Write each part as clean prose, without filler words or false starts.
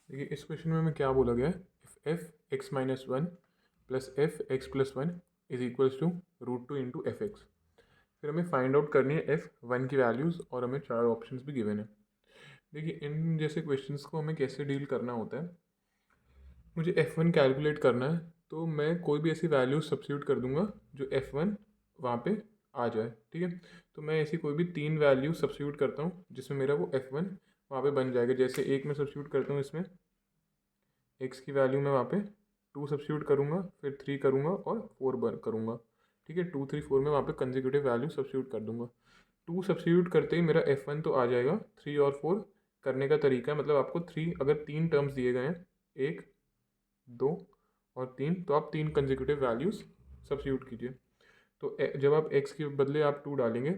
देखिए इस क्वेश्चन में हमें क्या बोला गया है, if f x minus one plus f x plus one is equals to root two into f x. फिर हमें फाइंड आउट करनी है एफ वन की वैल्यूज़ और हमें चार ऑप्शंस भी गिवन है। देखिए इन जैसे क्वेश्चंस को हमें कैसे डील करना होता है, मुझे एफ वन कैलकुलेट करना है तो मैं कोई भी ऐसी वैल्यू सब्स्टिट्यूट कर दूंगा जो एफ वन वहाँ पे आ जाए। ठीक है, तो मैं ऐसी कोई भी तीन वैल्यू सब्स्टिट्यूट करता हूँ जिसमें मेरा वो एफ वन वहाँ पे बन जाएगा। जैसे एक मैं सब्स्टिट्यूट करता हूँ, इसमें एक्स की वैल्यू मैं वहाँ पे टू सब्स्टिट्यूट करूँगा, फिर थ्री करूँगा और फोर करूँगा। ठीक है, टू थ्री फोर में वहाँ पे कंसेक्यूटिव वैल्यू सब्स्टिट्यूट कर दूँगा। टू सब्स्टिट्यूट करते ही मेरा एफ वन तो आ जाएगा। थ्री और फोर करने का तरीका है, मतलब आपको थ्री अगर तीन टर्म्स दिए गए हैं, एक दो और तीन, तो आप तीन कंसेक्यूटिव वैल्यूज़ सब्स्टिट्यूट कीजिए। तो जब आप एक्स के बदले आप टू डालेंगे,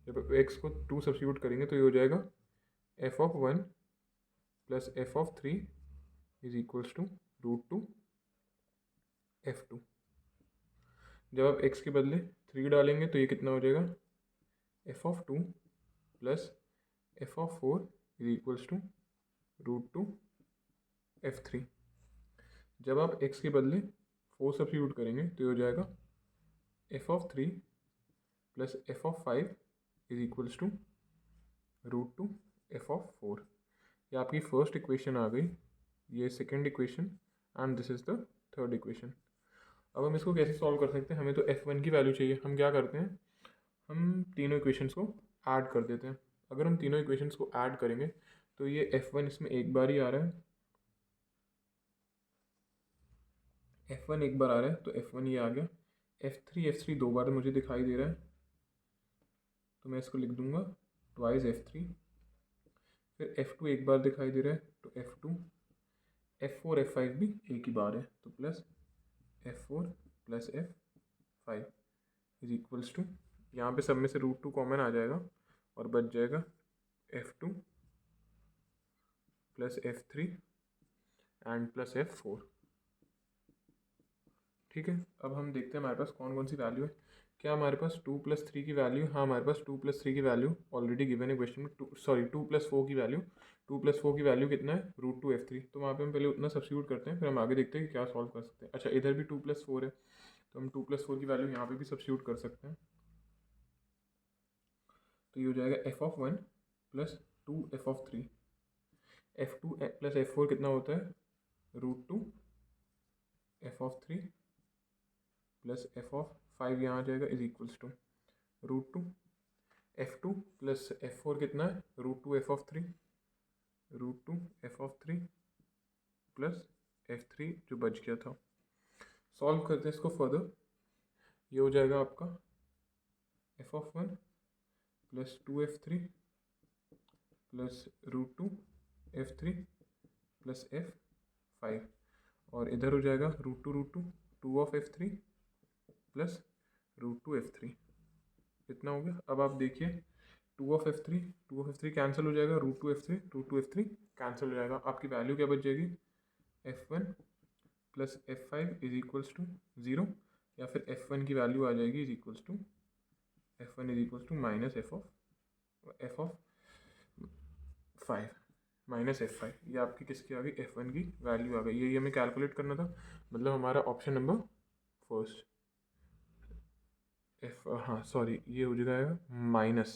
जब एक्स को टू सब्स्टिट्यूट करेंगे तो ये हो जाएगा F of one plus F of three is equals to root two F two. जब आप एक्स के बदले थ्री डालेंगे तो ये कितना हो जाएगा, F of two plus F of four is equals to root two F three. जब आप एक्स के बदले फोर सब्स्टिट्यूट करेंगे तो ये हो जाएगा F of three plus F of five is equals to root two F of four. ये आपकी फर्स्ट इक्वेशन आ गई, ये second equation and this is the third equation. अब हम इसको कैसे सॉल्व कर सकते हैं, हमें तो एफ वन की वैल्यू चाहिए। हम क्या करते हैं, हम तीनों इक्वेशंस को ऐड कर देते हैं। अगर हम तीनों इक्वेशंस को ऐड करेंगे तो ये एफ वन इसमें एक बार ही आ रहा है, एफ वन एक बार आ रहा है तो एफ वन ये आ गया। एफ थ्री दो बार मुझे दिखाई दे रहा है तो मैं इसको लिख दूंगा ट्वाइस एफ थ्री। फिर एफ टू एक बार दिखाई दे रहा है तो F two. F four F five भी एक ही बार है तो plus F four plus F five is equals to, यहाँ पे सब में से रूट टू कॉमन आ जाएगा और बच जाएगा F two plus F three and plus F four. ठीक है, अब हम देखते हैं हमारे पास कौन कौन सी वैल्यू है। क्या हमारे पास टू प्लस थ्री की वैल्यू, हाँ हमारे पास टू प्लस थ्री की वैल्यू ऑलरेडी गिवन है क्वेश्चन में। टू प्लस फोर की वैल्यू, टू प्लस फोर की वैल्यू कितना है, रूट टू एफ थ्री। तो वहाँ पे हम पहले उतना सब्स्टिट्यूट करते हैं, फिर हम आगे देखते हैं कि क्या सॉल्व कर सकते हैं। अच्छा, इधर भी टू प्लस फोर है तो हम टू प्लस फोर की वैल्यू यहाँ पे भी सब्स्टिट्यूट कर सकते हैं। तो ये हो जाएगा F of one plus two F of three. F two plus F four कितना होता है, root two F of three plus F of five यहाँ आ जाएगा is equals to root two F two plus F four कितना है, root two F of three, root two F of three plus F three जो बच गया था। Solve करते हैं इसको फर्दर, ये हो जाएगा आपका F of one plus two F three plus root two F three plus F five, और इधर हो जाएगा root two two of F three plus root two F three. इतना हो गया। अब आप देखिए two of F three cancel हो जाएगा, root two F three cancel हो जाएगा। आपकी वैल्यू क्या बच जाएगी, F one plus F five is equals to zero, या फिर एफ वन की वैल्यू आ जाएगी is equals to F one is equals to minus F of five minus F five. ये आपकी किसकी आ गई, एफ वन की वैल्यू आ गई। यही हमें कैलकुलेट करना था, मतलब हमारा ऑप्शन नंबर फर्स्ट हाँ सॉरी, ये हो जाएगा माइनस,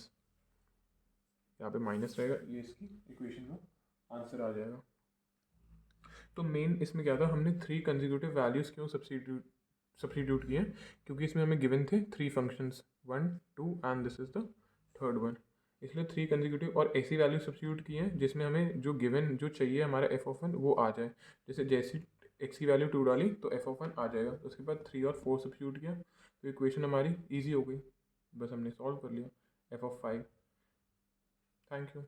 यहाँ पे माइनस रहेगा, ये इसकी इक्वेशन का आंसर आ जाएगा। तो मेन इसमें क्या था, हमने थ्री कंसेक्यूटिव वैल्यूज़ क्यों सब्स्टिट्यूट किए हैं, क्योंकि इसमें हमें गिवन थे three functions, one two and this is the third one, इसलिए थ्री कंसेक्यूटिव और ऐसी वैल्यू सब्स्टिट्यूट किए हैं जिसमें हमें जो गिवन जो चाहिए हमारा एफ ऑफ वन वो आ जाए। जैसे एक्स की वैल्यू टू डाली तो एफ ऑफ वन आ जाएगा, उसके बाद थ्री और फोर सब्स्टिट्यूट किया तो इक्वेशन हमारी ईजी हो गई, बस हमने सॉल्व कर लिया F of five. Thank you.